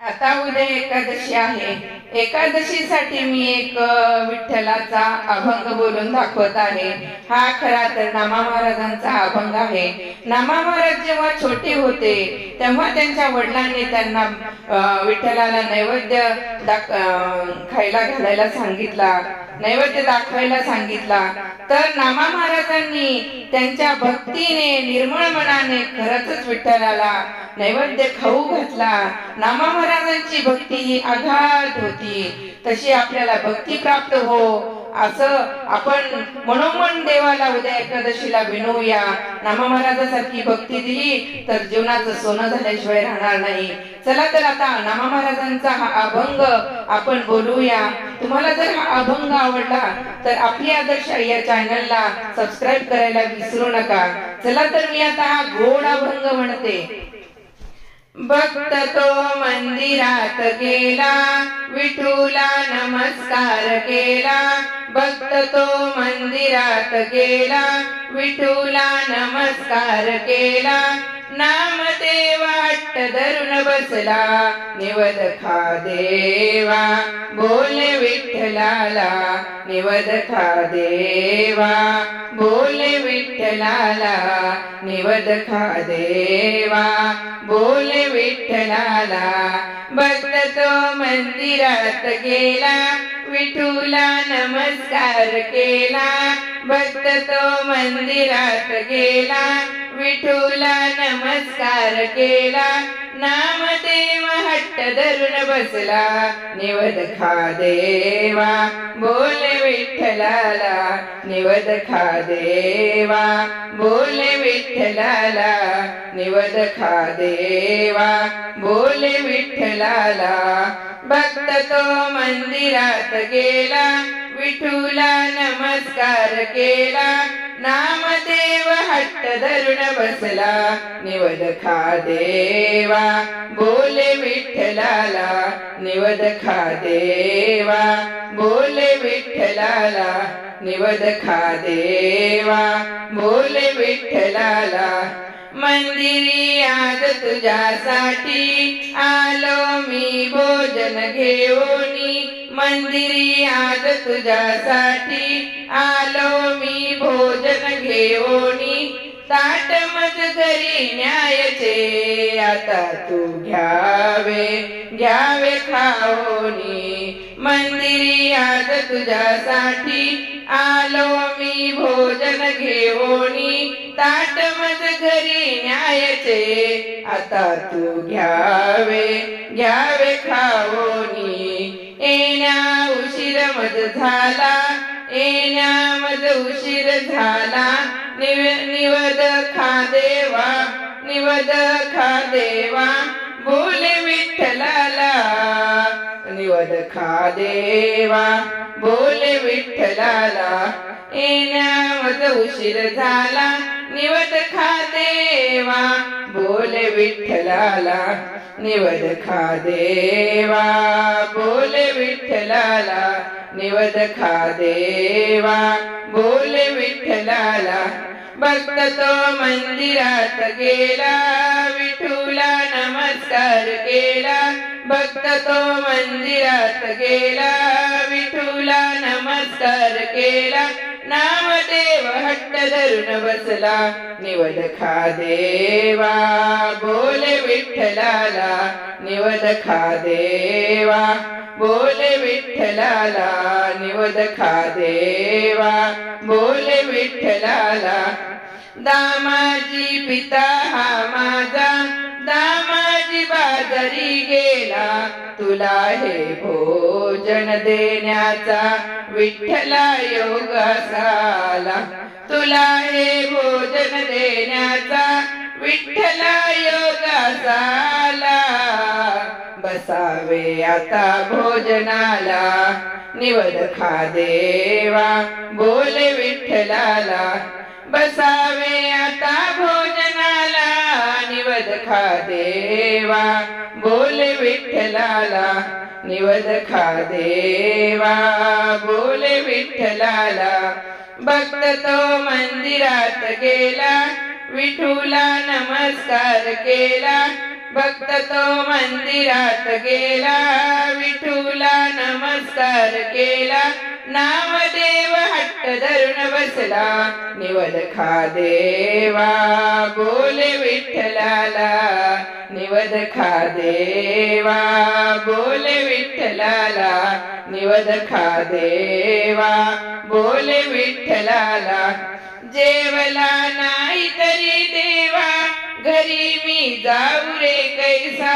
आता उद्या एकादशी आहे। एकादशीसाठी मी एक विठ्ठलाचा अभंग बोलून दाखवत आहे। हा खरा तर नामा महाराजांचा अभंग आहे। नामा महाराज जेव्हा छोटे होते तेव्हा त्यांच्या वडिलांनी त्यांना विठ्ठलाला नैवेद्य खायला घालायला सांगितला, नैवेद्य दाखवायला सांगितला। तर नामा महाराजांनी त्यांच्या भक्तीने निर्मळ मनाने खरंच विठ्ठलाला नैवेद्य खाऊ घातला। नामा महाराजांची भक्ती ही अगाध होती। तशी आपल्याला भक्ती प्राप्त हो असं आपण मनोमन देवाला उद्या एकादशीला विनवूया। नामा महाराजांसारखी भक्ती दिली तर जीवनाचं सोनं झाल्याशिवाय राहणार नाही। चला तर आता नामा महाराजांचा हा अभंग आपण बोलूया। तुम्हाला जर हा अभंग आवडला तर आपली आदर्श या चॅनलला सबस्क्राईब करायला विसरू नका। चला तर मी आता हा गोड अभंग म्हणते। भक्त तो मंदिरात गेला, विठूला नमस्कार केला। भक्त तो मंदिरात गेला, विठूला नमस्कार केला। नामदेव हट्ट धरून बसला, निवद खा देवा बोले विठ्ठलाला। निवद खा देवा बोले विठ्ठलाला, निवद खा देवा बोले विठ्ठलाला। भक्त तो मंदिरात गेला, विठूला नमस्कार केला। भक्त तो मंदिरात गेला, विठूला नमस्कार केला। नामदेव हट्ट धरून बसला, निवद खा देवा बोले विठ्ठलाला। निवद खा देवा बोले विठ्ठलाला, निवद खा देवा बोले विठ्ठलाला। भक्त तो मंदिरात गेला, विठूला नमस्कार केला। नामदेव हट्ट धरून बसला, निवद खा देवा बोले विठ्ठलाला। निवद खा देवा बोले विठ्ठलाला, निवद खा देवा बोले विठ्ठलाला। मंदिरी आज तुझ्यासाठी आलो मी भोजन घेऊनी। मंदिरी आज तुझ्यासाठी आलो मी भोजन घेऊनी। ताट मज घरी न्यायचे, आता तू घ्यावे घ्यावे खाओनी। मंदिरी आज तुझ्यासाठी आलो मी भोजन घेऊनी। ताट मज घरी न्यायचे, आता तू घ्यावे घ्यावे खाओनी। येण्या उशीर मज झाला, येण्या मज उशीर झाला। निवद खा देवा निवद खा देवा बोले विठ्ठलाला। निवद खा देवा बोले विठ्ठलाला। येण्या मज उशीर झाला, निवद खा देवा बोले विठ्ठलाला। निवद खा देवा बोले विठ्ठलाला। निवद खा देवा बोले विठ्ठलाला। भक्त तो मंदिरात गेला, विठूला नमस्कार केला। भक्त तो मंदिरात गेला, विठूला नमस्कार केला। नामदेव हट्ट धरून बसला, निवद खा देवा बोले विठ्ठलाला। निवद खा देवा बोले विठ्ठलाला। निवद खा देवा बोले विठ्ठलाला। दामाजी पिता हा माझा, दामाजी बाजारी गेला। तुला हे भोजन देण्याचा विठ्ठला योग साला। तुला हे भोजन देण्याचा विठ्ठला योग साला। बसावे आता भोजनाला, निवद खा देवा बोले विठ्ठलाला। बसावे आता भोजनाला, निवद खा देवा बोले विठ्ठलाला। निवद खा देवा बोले विठ्ठलाला। भक्त तो मंदिरात गेला, विठूला नमस्कार केला। भक्त तो मंदिरात गेला, विठूला नमस्कार केला, नामदेव हट्ट धरून बसला, निवद खा देवा बोले विठ्ठलाला, निवद खा देवा बोले विठ्ठलाला, निवद खा देवा बोले विठ्ठलाला. जेवला नाही तरी देवा घरी मी जाऊ रे कैसा,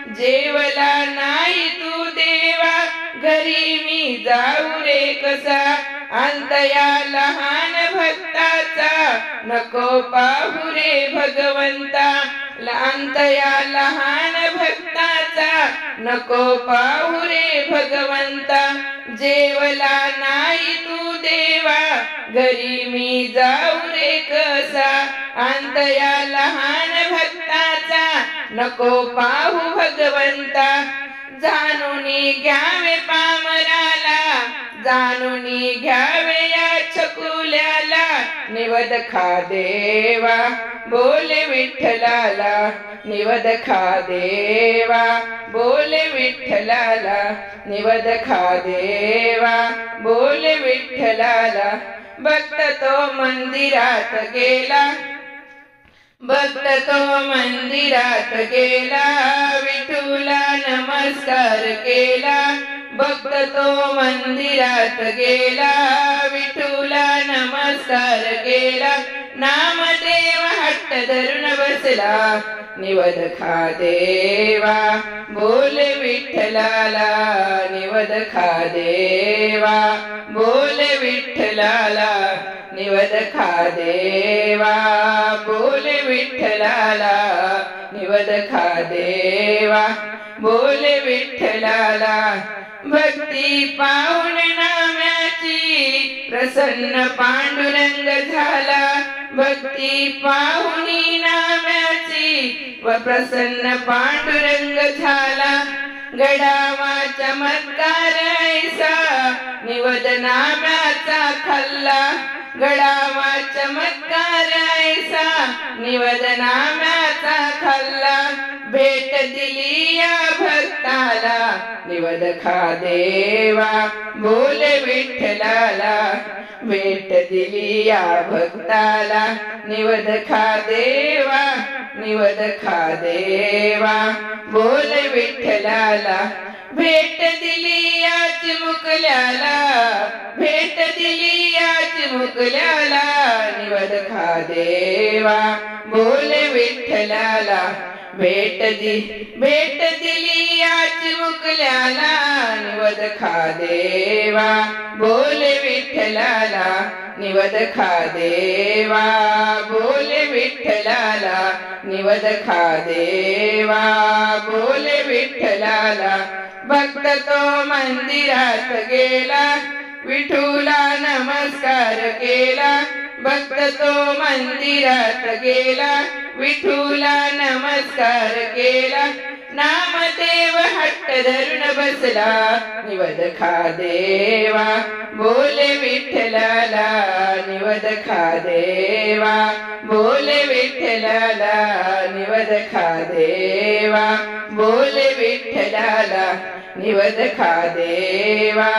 जेवला नाही तू देवा घरी मी जाऊ रे कसा, अंतया लहान भक्ताचा नको पाहू रे भगवंता, अंतया लहान भक्ताचा नको पाहू रे भगवंता, जेवला नाही तू देवा घरी मी जाऊ रे कसा, अंतया लहान भक्ताचा नको पाहू भगवंता. जाणूनी घ्यावे पामराला, जाणूनी घ्यावे या छकुल्याला, निवद खा देवा बोले विठ्ठलाला, निवद खा देवा बोले विठ्ठलाला, निवद खा देवा बोले विठ्ठलाला. भक्त तो मंदिरात गेला, भक्त तो मंदिरात गेला, विठूला नमस्कार केला, भक्त तो मंदिरात गेला, विठूला नमस्कार केला, नामदेव हट्ट धरून बसला, निवद खा देवा बोले विठ्ठलाला, निवद खा देवा बोले विठ्ठलाला, निवद खा देवा बोले विठ्ठलाला, निवद खा देवा बोले विठ्ठलाला. भक्ती पाहून नाम्याची प्रसन्न पांडुरंग झाला, भक्ती पाहुनी नाम्याची व प्रसन्न पांडुरंग झाला, गडावा चमत्कार ऐसा निवद नाम्याचा खाल्ला, गडावा चमत्कार ऐसा निवद नाम्याचा खाल्ला, भेट दिली या भक्ताला, निवद खा देवा बोले विठ्ठलाला, भेट दिली या भक्ताला, निवद खा देवा, निवद खा देवा बोले विठ्ठलाला. भेट दिली या चिमुकल्याला, भेट दिली या चिमुकल्याला, निवद खा देवा बोले विठ्ठलाला, भेट दिली या चिमुकल्याला, निवद खा देवा बोले विठ्ठलाला, निवद खा देवा बोले विठ्ठलाला, निवद खा देवा बोले विठ्ठलाला. भक्त तो मंदिरात गेला, विठूला नमस्कार केला, भक्त तो मंदिरात गेला, विठूला नमस्कार केला, नामदेव हट्ट धरून बसला, निवद खा देवा बोले विठ्ठलाला, निवद खा देवा बोले विठ्ठलाला, निवद खा देवा बोले विठ्ठलाला, निवद खा देवा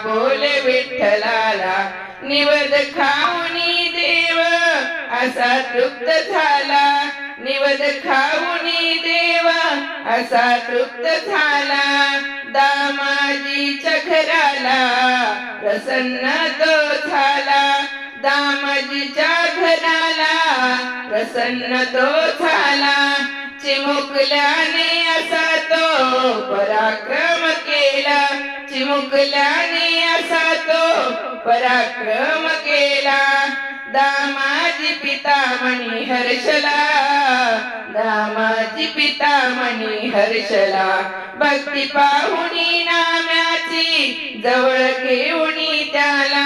बोले विठ्ठलाला. निवद खाऊनी देव असा तृप्त झाला, निवद खाऊनी देव असा तृप्त झाला, दामाजीच्या घराला प्रसन्न तो झाला, दामाजीच्या घराला प्रसन्न तो झाला, चिमुकल्याने असा तो पराक्रम केला, चिमुकल्याने असा तो पराक्रम केला, दामाजी पितामणी हर्षला, दामाजी पितामणी हर्षला, भक्ती पाहुनी नाम्याची जवळ घेऊनी त्याला,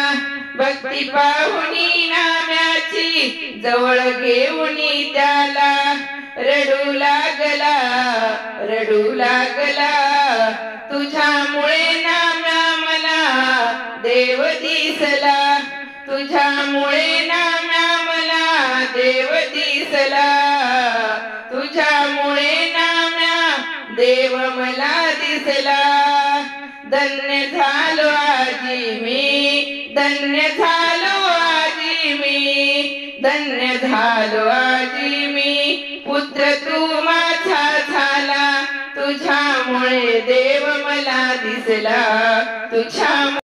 भक्ती पाहुनी नाम्याची जवळ घेऊनी त्याला, रडू लागला, रडू लागला, तुझ्यामुळे नाम्या मला देव दिसला, तुझ्यामुळे नाम्या मला देव दिसला, तुझ्यामुळे नाम्या देव मला दिसला. धन्य झालो आजी मी, धन्य झालो आजी मी, धन्य झालो आजी मी. पुत्र तू माझा झाला, तुझ्यामुळे देव मला दिसला. तुझ्या